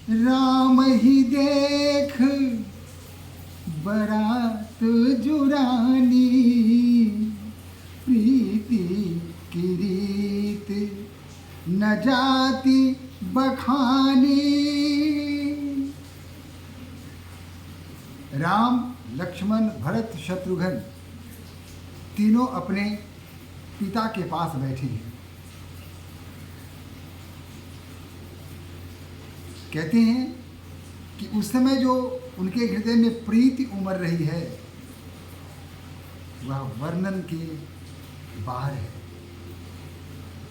राम ही देख बरात जुरानी, प्रीति की रीत न जाती बखानी। राम, लक्ष्मण, भरत, शत्रुघ्न तीनों अपने पिता के पास बैठे हैं। कहते हैं कि उस समय जो उनके हृदय में प्रीति उमड़ रही है वह वर्णन के बाहर है,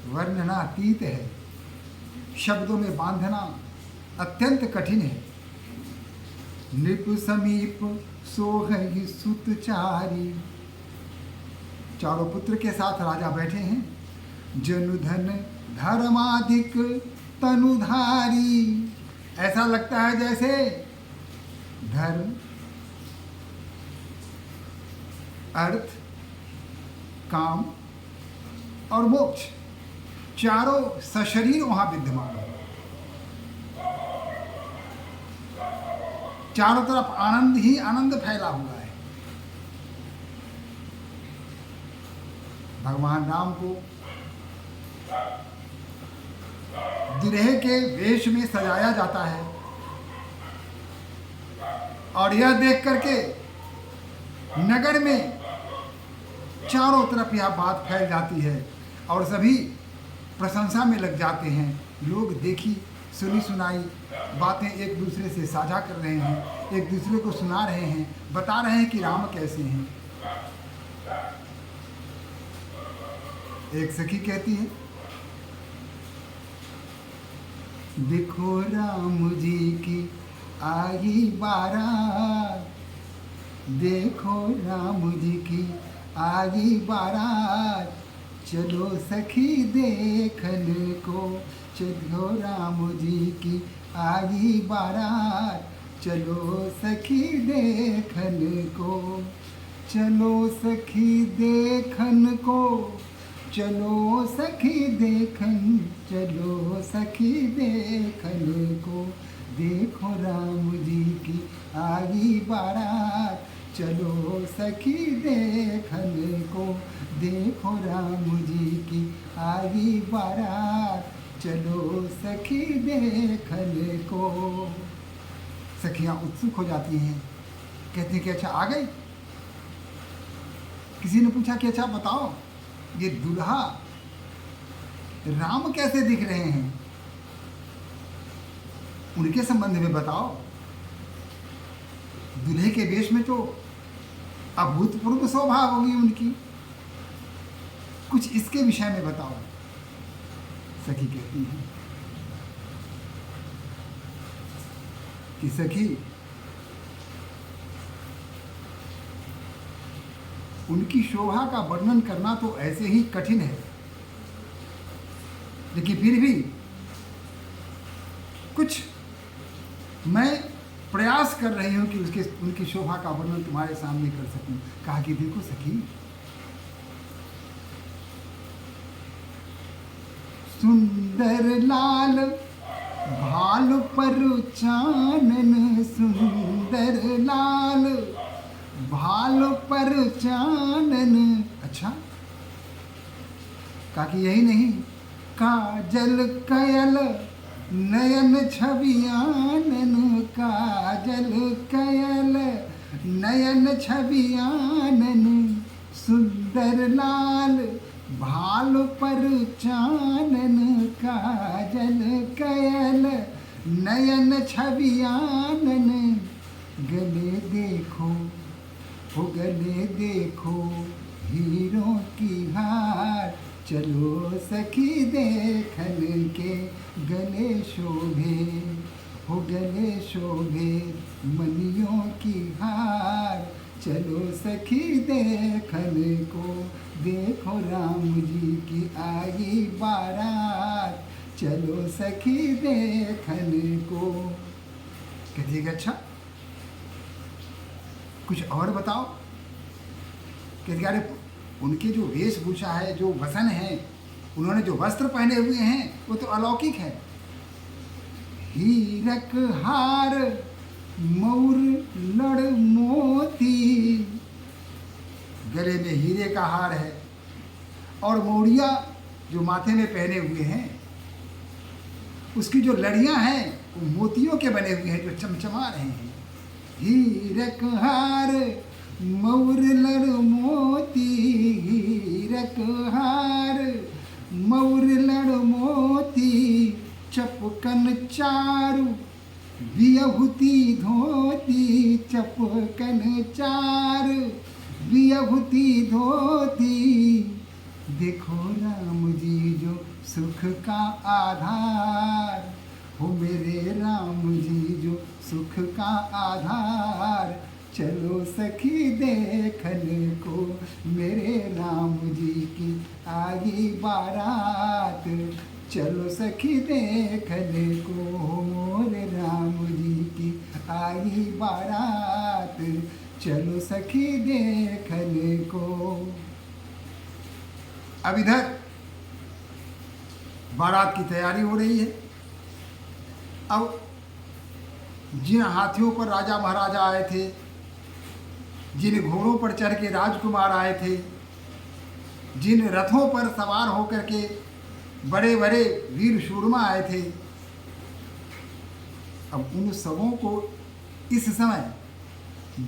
वर्णनातीत है, शब्दों में बांधना अत्यंत कठिन है। नृप समीप सोहहि सुत चारी, चारों पुत्र के साथ राजा बैठे हैं। जनुधन धर्माधिक तनुधारी, ऐसा लगता है जैसे धर्म, अर्थ, काम और मोक्ष चारों सशरीर वहां विद्यमान है। चारों तरफ आनंद ही आनंद फैला हुआ है। भगवान राम को दुल्हे के वेश में सजाया जाता है और यह देख करके नगर में चारों तरफ यह बात फैल जाती है और सभी प्रशंसा में लग जाते हैं। लोग देखी सुनी सुनाई बातें एक दूसरे से साझा कर रहे हैं, एक दूसरे को सुना रहे हैं, बता रहे हैं कि राम कैसे हैं। एक सखी कहती है, देखो राम जी की आई बारात, देखो राम जी की आई बारात, चलो सखी देखन को, चलो राम जी की आई बारात, चलो सखी देखन को, चलो सखी देखन को, चलो सखी देखन, चलो सखी देखन को, देखो राम जी की आई बारात, चलो सखी देखन को, देखो राम जी की आई बारात, चलो सखी देखन को। सखियां उत्सुक हो जाती हैं, कहती हैं कि अच्छा आ गई। किसी ने पूछा कि अच्छा बताओ ये दूल्हा राम कैसे दिख रहे हैं, उनके संबंध में बताओ। दूल्हे के वेश में तो अभूतपूर्व शोभा होगी उनकी, कुछ इसके विषय में बताओ। सखी कहती है कि सखी, उनकी शोभा का वर्णन करना तो ऐसे ही कठिन है, लेकिन फिर भी कुछ मैं प्रयास कर रही हूं कि उनकी शोभा का वर्णन तुम्हारे सामने कर सकूं। कहा कि देखो सखी, सुंदर लाल भाल पर चानन, सुंदर लाल भाल पर चानन। अच्छा, कहा कि यही नहीं, काजल कयल नयन छबियानन, काजल कयल नयन छबियानन, सुंदर लाल भाल पर चानन, काजल कयल नयन छबियानन, गले देखो हो गले देखो हीरों की हार, चलो सखी देखन के गले शोभे, हो गले शोभे मनियों की हार, चलो सखी देखन को, देखो राम जी की आई बारात, चलो सखी देखन को। कहती है अच्छा कुछ और बताओ। कहती अरे उनके जो वेशभूषा है, जो वसन है, उन्होंने जो वस्त्र पहने हुए हैं वो तो अलौकिक है। हीरक हार मौर लड़ मोती, गले में हीरे का हार है और मौड़िया जो माथे में पहने हुए हैं उसकी जो लड़ियां हैं वो मोतियों के बने हुए हैं जो चमचमा रहे हैं। हीरक हार मौर लड़ मोती, हीरक हार मौर लड़ मोती, चपकन चारु बियहुती धोती, चपकन चार बियहुती धोती, देखो राम जी जो सुख का आधार, हो मेरे राम जी जो सुख का आधार, चलो सखी देखने को मेरे राम जी की आई बारात, चलो सखी देखने को मोरे राम जी की आई बारात, चलो सखी देखने को। अब इधर बारात की तैयारी हो रही है। अब जिन हाथियों पर राजा महाराजा आए थे, जिन घोड़ों पर चढ़ के राजकुमार आए थे, जिन रथों पर सवार होकर के बड़े बड़े वीर शूरमा आए थे, अब उन सबों को इस समय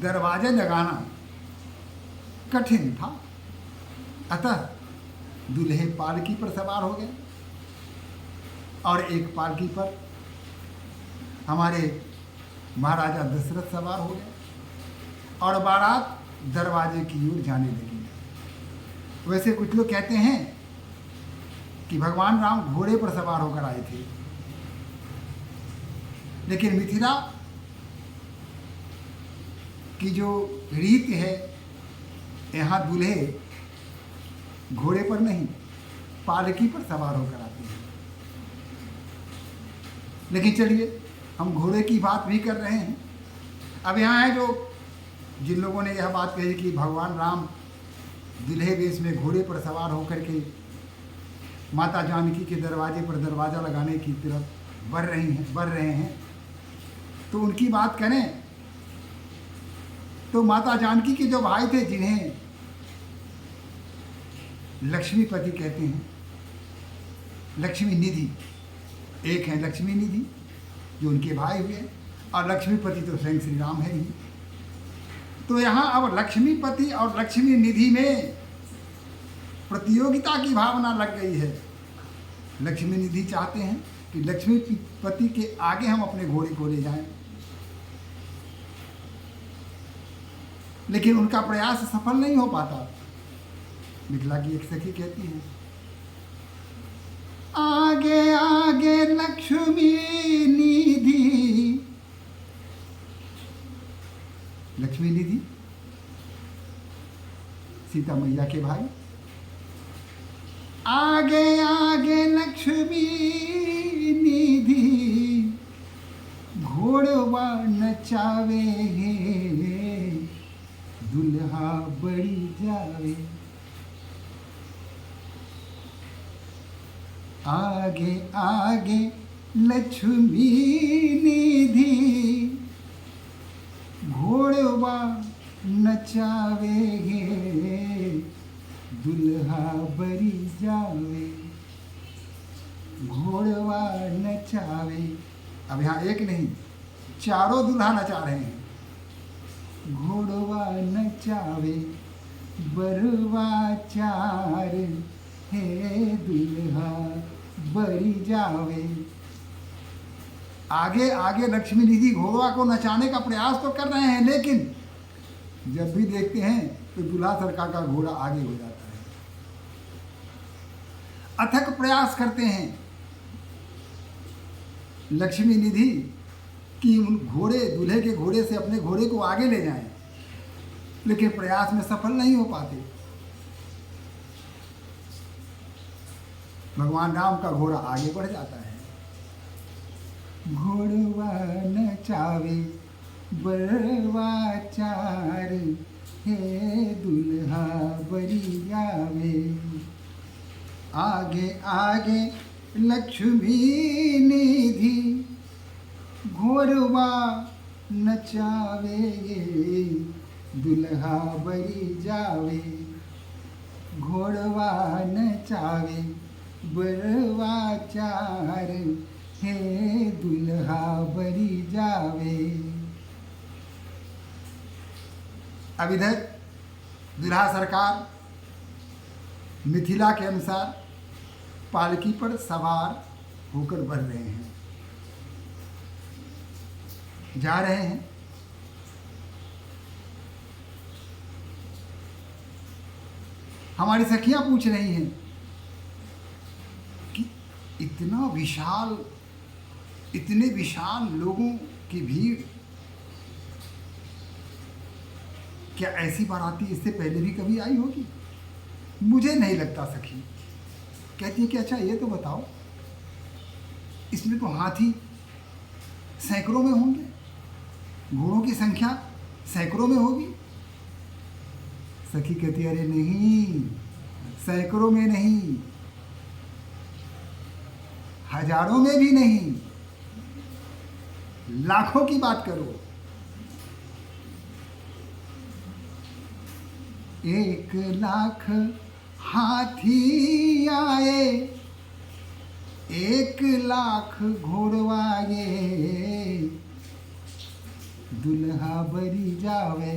दरवाजे लगाना कठिन था। अतः दूल्हे पालकी पर सवार हो गए और एक पालकी पर हमारे महाराजा दशरथ सवार हो गए और बारात दरवाजे की ओर जाने लगी। वैसे कुछ लोग कहते हैं कि भगवान राम घोड़े पर सवार होकर आए थे, लेकिन मिथिला की जो रीत है, यहाँ दूल्हे घोड़े पर नहीं पालकी पर सवार होकर आते हैं। लेकिन चलिए, हम घोड़े की बात भी कर रहे हैं। अब यहाँ है जो जिन लोगों ने यह बात कही कि भगवान राम दूल्हे वेश में घोड़े पर सवार होकर के माता जानकी के दरवाजे पर दरवाज़ा लगाने की तरफ बढ़ रहे हैं, तो उनकी बात करें तो माता जानकी के जो भाई थे, जिन्हें लक्ष्मीपति कहते हैं, लक्ष्मी निधि, एक है लक्ष्मी निधि जो उनके भाई हुए, और लक्ष्मीपति तो स्वयं श्री राम है ही। तो यहाँ अब लक्ष्मीपति और लक्ष्मी निधि में प्रतियोगिता की भावना लग गई है। लक्ष्मी निधि चाहते हैं कि लक्ष्मीपति के आगे हम अपने घोड़े को ले जाएं, लेकिन उनका प्रयास सफल नहीं हो पाता। मिथिला की एक सखी कहती है, आगे आगे लक्ष्मी निधि, लक्ष्मी निधि सीता मैया के भाई, आगे आगे लक्ष्मी निधि, घोड़वा नचावे दुल्हा बड़ी जावे, आगे आगे लक्ष्मी निधि, घोड़वा नचावे दुल्हा बड़ी जावे, घोड़वा नचावे। अब यहाँ एक नहीं, चारों दुल्हा नचा रहे हैं। घोड़वा नचावे बरवा चार, हे दुल्हा बड़ी जावे। आगे आगे लक्ष्मी निधि घोड़वा को नचाने का प्रयास तो कर रहे हैं, लेकिन जब भी देखते हैं तो दूल्हा सरकार का घोड़ा आगे हो जाता है। अथक प्रयास करते हैं लक्ष्मी निधि कि उन घोड़े, दूल्हे के घोड़े से अपने घोड़े को आगे ले जाएं, लेकिन प्रयास में सफल नहीं हो पाते। भगवान राम का घोड़ा आगे बढ़ जाता है। घोड़वा नचावे बरवा चार, हे दुल्हा बड़ी आवे। आगे आगे लक्ष्मी निधि, घोड़वा नचावे दुल्हा बरी जावे, घोड़वा नचावे बरवा चार, हे दुल्हा बरी जावे। अब इधर दुल्हा सरकार मिथिला के अनुसार पालकी पर सवार होकर बढ़ रहे हैं, जा रहे हैं। हमारी सखियां पूछ रही हैं कि इतने विशाल लोगों की भीड़, क्या ऐसी बाराती इससे पहले भी कभी आई होगी? मुझे नहीं लगता सखी। कहती है कि अच्छा ये तो बताओ, इसमें तो हाथी सैकड़ों में होंगे, घोड़ों की संख्या सैकड़ों में होगी। सखी कहती है अरे नहीं, सैकड़ों में नहीं, हजारों में भी नहीं, लाखों की बात करो। 1,00,000 हाथी आए, 1,00,000 घोड़वाए, दुल्हा बरी जावे।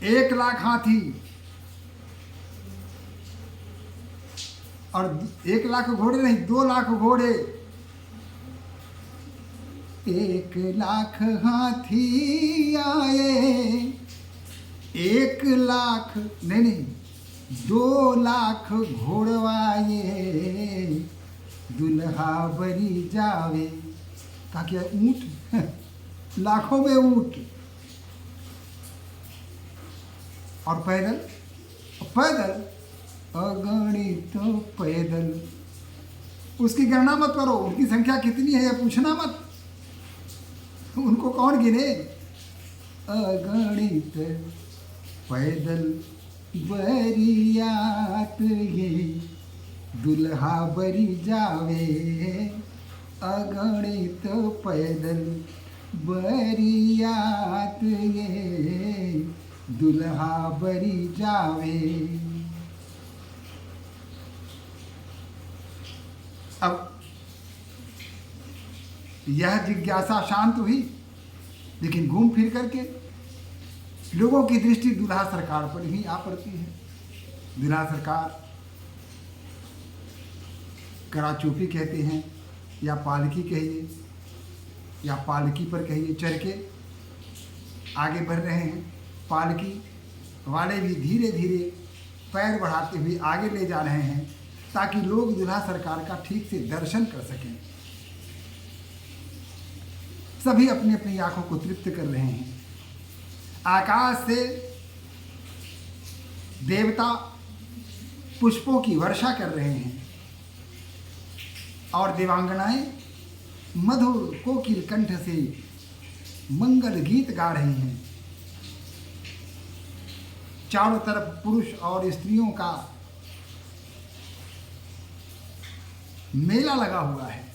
1,00,000 हाथी और 1,00,000 घोड़े नहीं, 2,00,000 घोड़े। 1,00,000 हाथी आए, 1,00,000 नहीं 2,00,000 घोड़वाए, दुल्हा बरी जावे। कहा क्या ऊंट, लाखों में ऊंट। और पैदल पैदल अगणित पैदल। उसकी गणना मत करो, उनकी संख्या कितनी है यह पूछना मत, उनको कौन गिने। अगणित पैदल बरियात ये, दुल्हा बरी जावे। अगणित पैदल बरियात ये, दुल्हा बरी जावे। अब यह जिज्ञासा शांत हुई, लेकिन घूम फिर करके लोगों की दृष्टि दुल्हा सरकार पर ही आ पड़ती है। दुल्हा सरकार कराचौपी कहते हैं, या पालकी कहिए, या पालकी पर कहिए, चढ़ के आगे बढ़ रहे हैं। पालकी वाले भी धीरे धीरे पैर बढ़ाते हुए आगे ले जा रहे हैं, ताकि लोग दुल्हा सरकार का ठीक से दर्शन कर सकें। सभी अपनी अपनी आंखों को तृप्त कर रहे हैं। आकाश से देवता पुष्पों की वर्षा कर रहे हैं और देवांगनाएं मधुर कोकिल कंठ से मंगल गीत गा रही हैं। चारों तरफ पुरुष और स्त्रियों का मेला लगा हुआ है।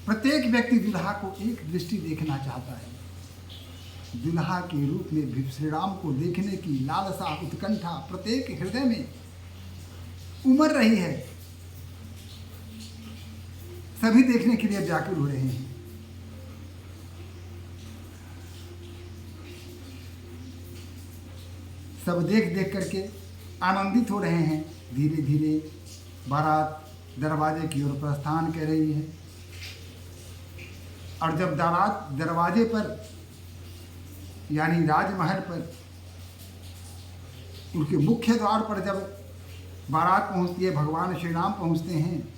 प्रत्येक व्यक्ति दुल्हा को एक दृष्टि देखना चाहता है। दुल्हा के रूप में श्री राम को देखने की लालसा, उत्कंठा प्रत्येक हृदय में उमड़ रही है। सभी देखने के लिए व्याकुल हो रहे हैं। सब देख देख करके आनंदित हो रहे हैं। धीरे धीरे बारात दरवाजे की ओर प्रस्थान कर रही है, और जब बारात दरवाजे पर यानी राजमहल पर उनके मुख्य द्वार पर जब बारात पहुंचती है, भगवान श्री राम पहुंचते हैं,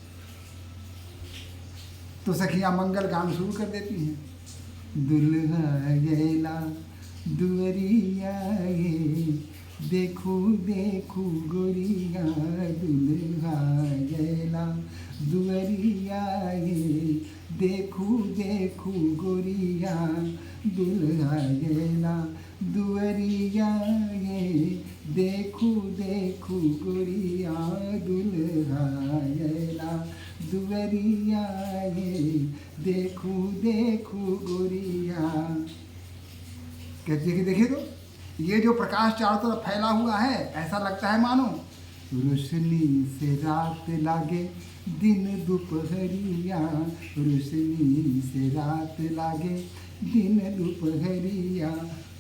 तो सखियां मंगल गान शुरू कर देती हैं। दुल्हा गैला दुअरिया ये, देखू देखू गोरिया, दुल्हा गैला दुअरिया ये, देखू देखू गोरिया, दुल्हा गैला दुअरिया ये, देखू देखू गोरिया, दुल्हा गैला दुवरिया ये देखू देखू गोरिया। कहते कि देखिए तो ये जो प्रकाश चारों तरफ फैला हुआ है, ऐसा लगता है मानो रोशनी से रात लागे दिन दोपहरिया, रोशनी से रात लागे दिन दोपहरिया,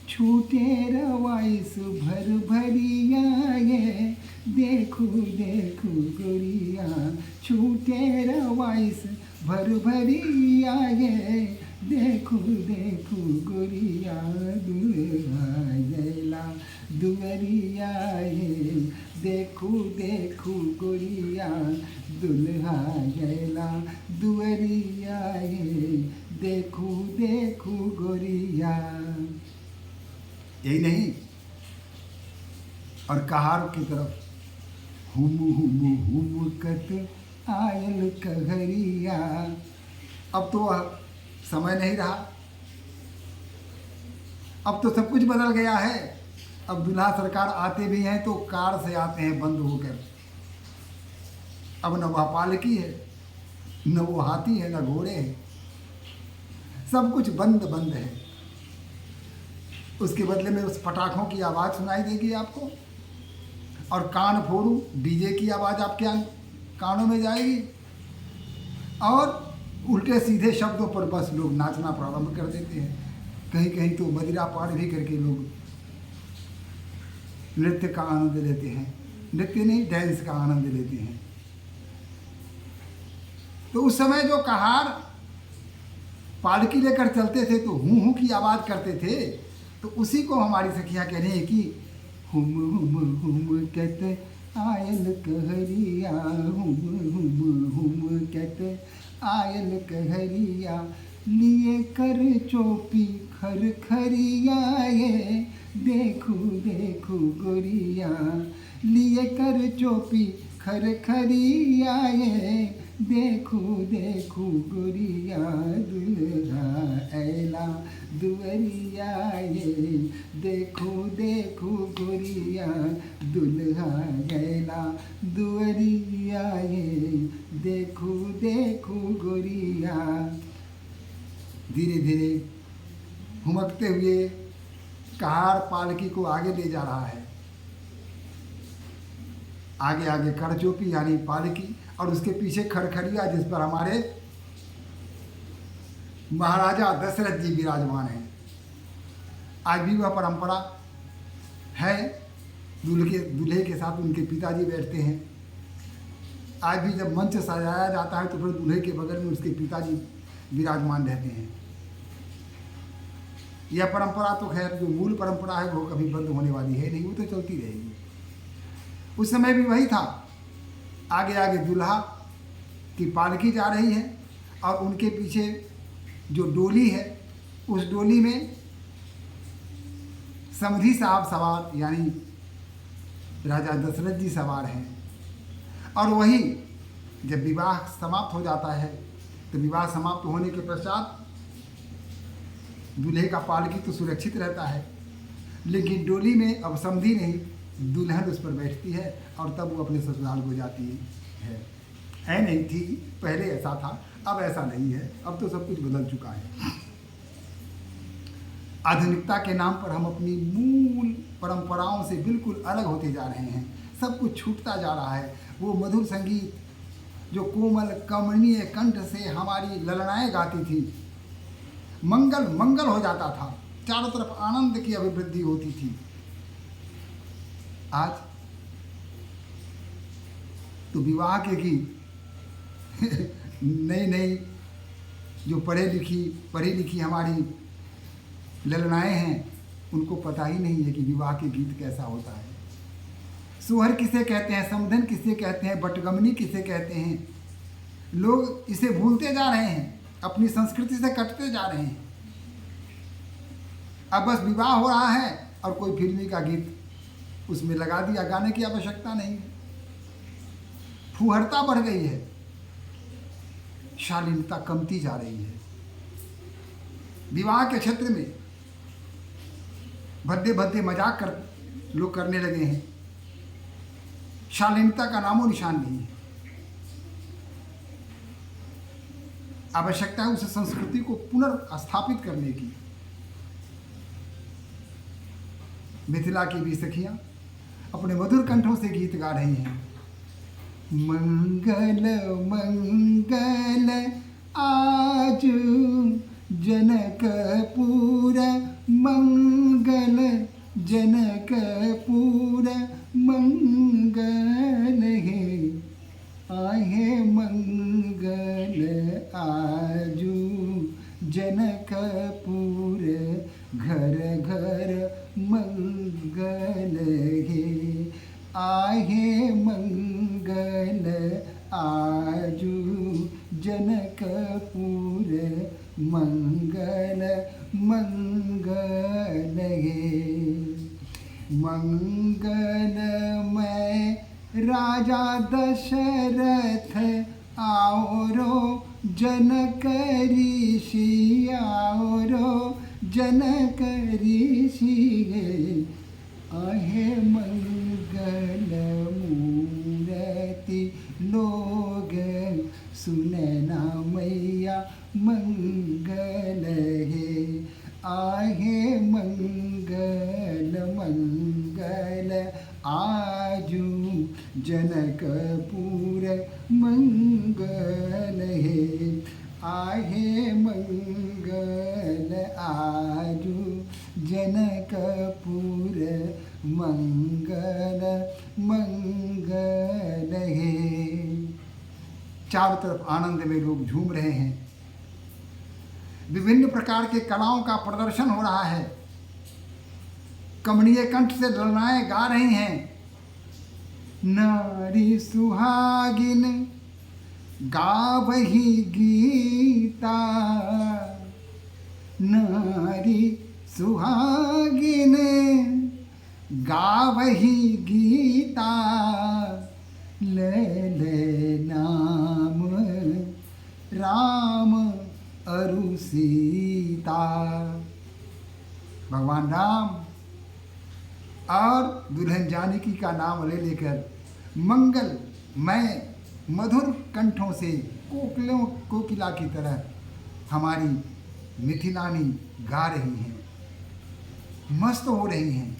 छूटे रवाइस भर भरिया ये देखू देखू गोरिया, छूटे रवाइस भर भरिया ये देखू देखू गोरिया, दुल्हा गैला दुवरिया ये देखू देखू गोरिया, दुल्हा गैला दुवरिया ये देखू देखू गोरिया। यही नहीं, और कहार की तरफ हुम कत आयल कहरिया। अब तो समय नहीं रहा, अब तो सब कुछ बदल गया है। अब दूल्हा सरकार आते भी हैं तो कार से आते हैं बंद होकर। अब न वह पालकी है, न वो हाथी है, न घोड़े हैं, सब कुछ बंद बंद है। उसके बदले में उस पटाखों की आवाज़ सुनाई देगी आपको, और कान फोड़ू डीजे की आवाज़ आपके कानों में जाएगी, और उल्टे सीधे शब्दों पर बस लोग नाचना प्रारंभ कर देते हैं। कहीं कहीं तो मदिरा पान भी करके लोग नृत्य का आनंद लेते हैं, नृत्य नहीं डांस का आनंद लेते हैं। तो उस समय जो कहार पालकी लेकर चलते थे तो हूँ की आवाज़ करते थे, तो उसी को हमारी सखियाँ कह रही हैं कि हुम कहते आयल कहरिया, हुम कहते आयल कहरिया, लिए कर चोपी खर खरिया ये देखू देखू गोरिया, लिए कर चोपी खर खरिया ये देखू देखू गोरिया, दुल्हा ऐला दुवरिया ये देखू देखू गोरिया, दुल्हा ऐला दुवरिया ये देखू देखू गोरिया। धीरे धीरे हुमकते हुए कहार पालकी को आगे ले जा रहा है। आगे आगे करचोपी यानी पालकी, और उसके पीछे खरखरिया जिस पर हमारे महाराजा दशरथ जी विराजमान हैं। आज भी वह परंपरा है, दूल्हे के साथ उनके पिताजी बैठते हैं। आज भी जब मंच सजाया जाता है तो फिर दूल्हे के बगल में उसके पिताजी विराजमान रहते हैं। यह परंपरा तो खैर जो मूल परंपरा है वो कभी बंद होने वाली है नहीं, वो तो चलती रहेगी। उस समय भी वही था, आगे आगे दूल्हा की पालकी जा रही है और उनके पीछे जो डोली है उस डोली में समधी साहब सवार यानी राजा दशरथ जी सवार हैं। और वही जब विवाह समाप्त हो जाता है तो विवाह समाप्त होने के पश्चात दूल्हे का पालकी तो सुरक्षित रहता है, लेकिन डोली में अब समधी नहीं दुल्हन उस पर बैठती है और तब वो अपने ससुराल को जाती है नहीं थी पहले ऐसा था, अब ऐसा नहीं है, अब तो सब कुछ बदल चुका है। आधुनिकता के नाम पर हम अपनी मूल परंपराओं से बिल्कुल अलग होते जा रहे हैं, सब कुछ छूटता जा रहा है। वो मधुर संगीत जो कोमल कमनीय कंठ से हमारी ललनाएं गाती थी, मंगल मंगल हो जाता था, चारों तरफ आनंद की अभिवृद्धि होती थी। आज तो विवाह के गीत नई नई जो पढ़ी लिखी हमारी ललनाएं हैं उनको पता ही नहीं है कि विवाह के गीत कैसा होता है। सोहर किसे कहते हैं, समधन किसे कहते हैं, बटगमनी किसे कहते हैं। लोग इसे भूलते जा रहे हैं, अपनी संस्कृति से कटते जा रहे हैं। अब बस विवाह हो रहा है और कोई फिल्मी का गीत उसमें लगा दिया, गाने की आवश्यकता नहीं है। फुहरता बढ़ गई है, शालीनता कमती जा रही है। विवाह के क्षेत्र में भद्दे भद्दे मजाक लोग करने लगे हैं, शालीनता का नामो निशान नहीं है। आवश्यकता है उस संस्कृति को पुनर्स्थापित करने की। मिथिला की भी सखियां अपने मधुर कंठों से गीत गा रही हैं। मंगल मंगल आज जनकपुर मंगल, जनकपुर मंगल है, आहे मंगल आजू जनकपुर घर घर मंगल है, आहे मंगल आजू जनकपुर मंगल मंगल है। मंगलमय राजा दशरथ आओ रो जनक ऋषि, आओ रो जनक ऋषि आहे मंगल मूर्ति लोग सुनना मैया मंगल है, आहे मंगल मंगल आजू जनकपुर मंगल है, आहे मंगल आजू जनकपुर मंगल मंगल है। चारों तरफ आनंद में लोग झूम रहे हैं। विभिन्न प्रकार के कलाओं का प्रदर्शन हो रहा है। कमनीय कंठ से ललनाएं गा रही हैं। नारी सुहागिन गावही गीता, नारी सुहागिन गावही गीता, ले ले नाम राम अरु सीता। भगवान राम और दुल्हन जानकी का नाम ले लेकर मंगल मैं मधुर कंठों से कोकिला की तरह हमारी मिथिलानी गा रही हैं, मस्त हो रही हैं,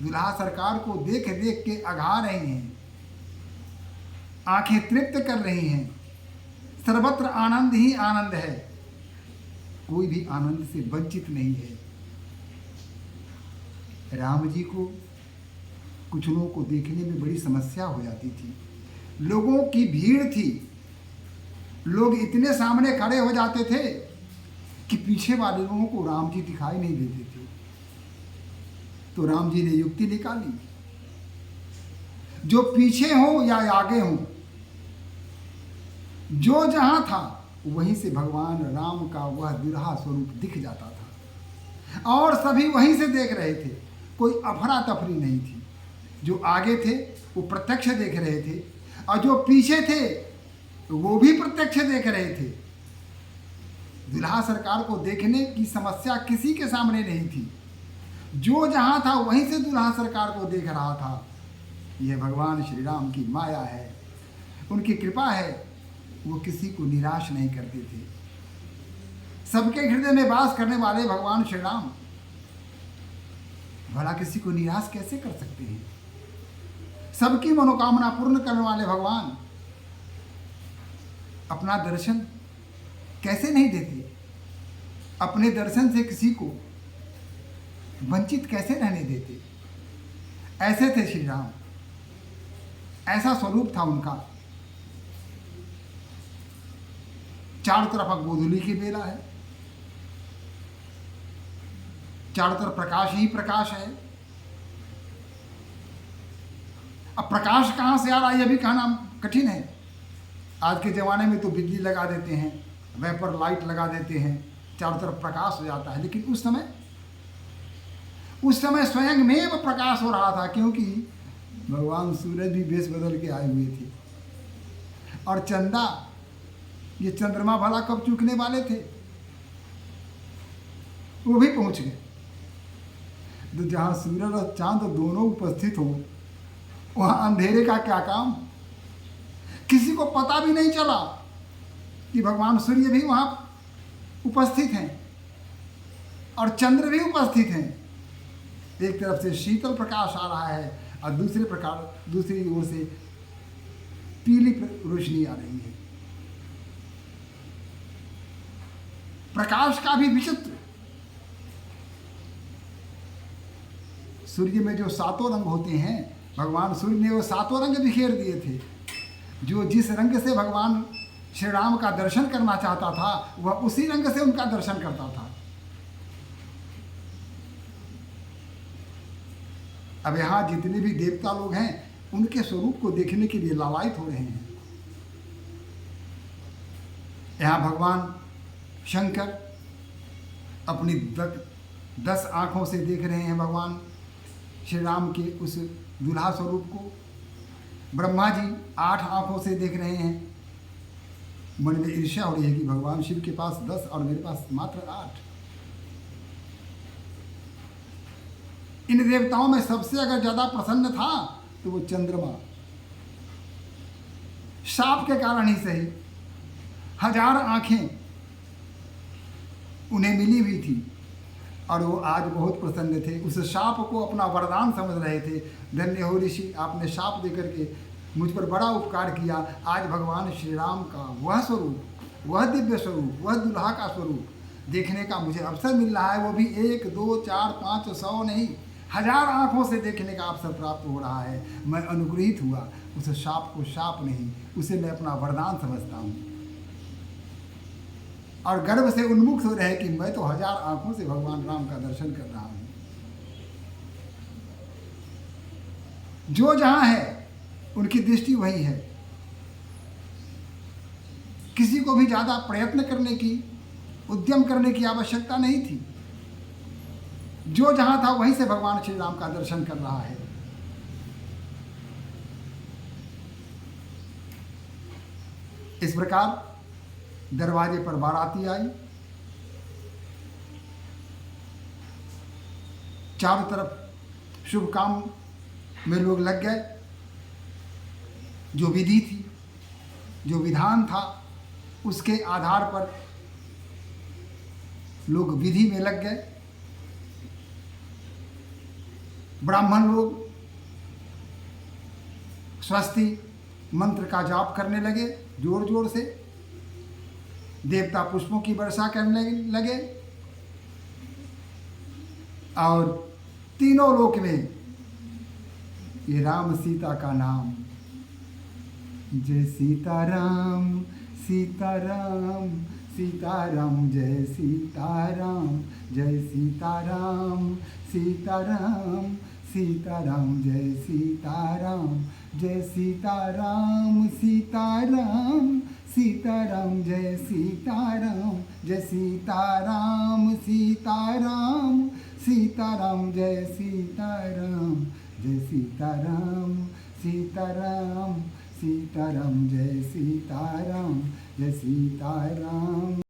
दुल्हा सरकार को देख देख के अघा रही हैं, आंखें तृप्त कर रही हैं। सर्वत्र आनंद ही आनंद है, कोई भी आनंद से वंचित नहीं है। राम जी को कुछ लोगों को देखने में बड़ी समस्या हो जाती थी। लोगों की भीड़ थी, लोग इतने सामने खड़े हो जाते थे कि पीछे वाले लोगों को राम जी दिखाई नहीं देते थे। तो राम जी ने युक्ति निकाली, जो पीछे हो या आगे हो, जो जहां था वहीं से भगवान राम का वह दुल्हा स्वरूप दिख जाता था और सभी वहीं से देख रहे थे। कोई अफरा तफरी नहीं थी। जो आगे थे वो प्रत्यक्ष देख रहे थे और जो पीछे थे वो भी प्रत्यक्ष देख रहे थे। दुल्हा सरकार को देखने की समस्या किसी के सामने नहीं थी। जो जहां था वहीं से दुल्हा सरकार को देख रहा था। यह भगवान श्री राम की माया है, उनकी कृपा है। वो किसी को निराश नहीं करते थे। सबके हृदय में वास करने वाले भगवान श्री राम भला किसी को निराश कैसे कर सकते हैं? सबकी मनोकामना पूर्ण करने वाले भगवान अपना दर्शन कैसे नहीं देते? अपने दर्शन से किसी को वंचित कैसे रहने देते? ऐसे थे श्री राम, ऐसा स्वरूप था उनका। चारों तरफ अब गोधूली की बेला है, चारों तरफ प्रकाश ही प्रकाश है। अब प्रकाश कहाँ से आ रहा है यह भी कहना कठिन है। आज के ज़माने में तो बिजली लगा देते हैं, वेपर लाइट लगा देते हैं, चारों तरफ प्रकाश हो जाता है। लेकिन उस समय स्वयं में प्रकाश हो रहा था, क्योंकि भगवान सूरज भी वेश बदल के आए हुए थे। और चंदा, ये चंद्रमा भला कब चूकने वाले थे, वो भी पहुंच गए। तो जहाँ सूरज और चांद दोनों उपस्थित हो वहाँ अंधेरे का क्या काम? किसी को पता भी नहीं चला कि भगवान सूर्य भी वहाँ उपस्थित हैं और चंद्र भी उपस्थित हैं। एक तरफ से शीतल प्रकाश आ रहा है और दूसरी ओर से पीली रोशनी आ रही है। प्रकाश का भी विचित्र, सूर्य में जो सातों रंग होते हैं, भगवान सूर्य ने वो सातों रंग बिखेर दिए थे। जो जिस रंग से भगवान श्री राम का दर्शन करना चाहता था, वह उसी रंग से उनका दर्शन करता था। अब यहाँ जितने भी देवता लोग हैं, उनके स्वरूप को देखने के लिए लालायित हो रहे हैं। यहाँ भगवान शंकर अपनी 10 आँखों से देख रहे हैं भगवान श्री राम के उस दूल्हा स्वरूप को। ब्रह्मा जी 8 आँखों से देख रहे हैं। मन में ईर्ष्या हो रही है कि भगवान शिव के पास 10 और मेरे पास मात्र 8। इन देवताओं में सबसे अगर ज़्यादा प्रसन्न था तो वो चंद्रमा, शाप के कारण ही सही 1000 आँखें उन्हें मिली हुई थी और वो आज बहुत प्रसन्न थे। उस शाप को अपना वरदान समझ रहे थे। धन्य हो ऋषि, आपने शाप देकर के मुझ पर बड़ा उपकार किया। आज भगवान श्री राम का वह स्वरूप, वह दिव्य स्वरूप, वह दुल्हा का स्वरूप देखने का मुझे अवसर मिल रहा है। वो भी 1, 2, 4, 5, 100 नहीं, 1000 आँखों से देखने का अवसर प्राप्त हो रहा है। मैं अनुग्रहित हुआ। उस शाप को शाप नहीं, उसे मैं अपना वरदान समझता हूँ और गर्व से उन्मुक्त हो रहे कि मैं तो 1000 आँखों से भगवान राम का दर्शन कर रहा हूँ। जो जहाँ है उनकी दृष्टि वही है। किसी को भी ज़्यादा प्रयत्न करने की, उद्यम करने की आवश्यकता नहीं थी। जो जहाँ था वहीं से भगवान श्री राम का दर्शन कर रहा है। इस प्रकार दरवाजे पर बाराती आई। चारों तरफ शुभ काम में लोग लग गए। जो विधि थी, जो विधान था, उसके आधार पर लोग विधि में लग गए। ब्राह्मण लोग स्वस्ति मंत्र का जाप करने लगे जोर जोर से। देवता पुष्पों की वर्षा करने लगे और तीनों लोक में ये राम सीता का नाम, जय सीताराम सीताराम सीताराम, जय सीताराम जय सीताराम सीताराम सीताराम, जय सीताराम जय सीताराम सीताराम सीताराम, जय सीताराम जय सीताराम सीताराम सीताराम, जय सीताराम जय सीताराम सीताराम सीताराम, जय सीताराम जय सीताराम।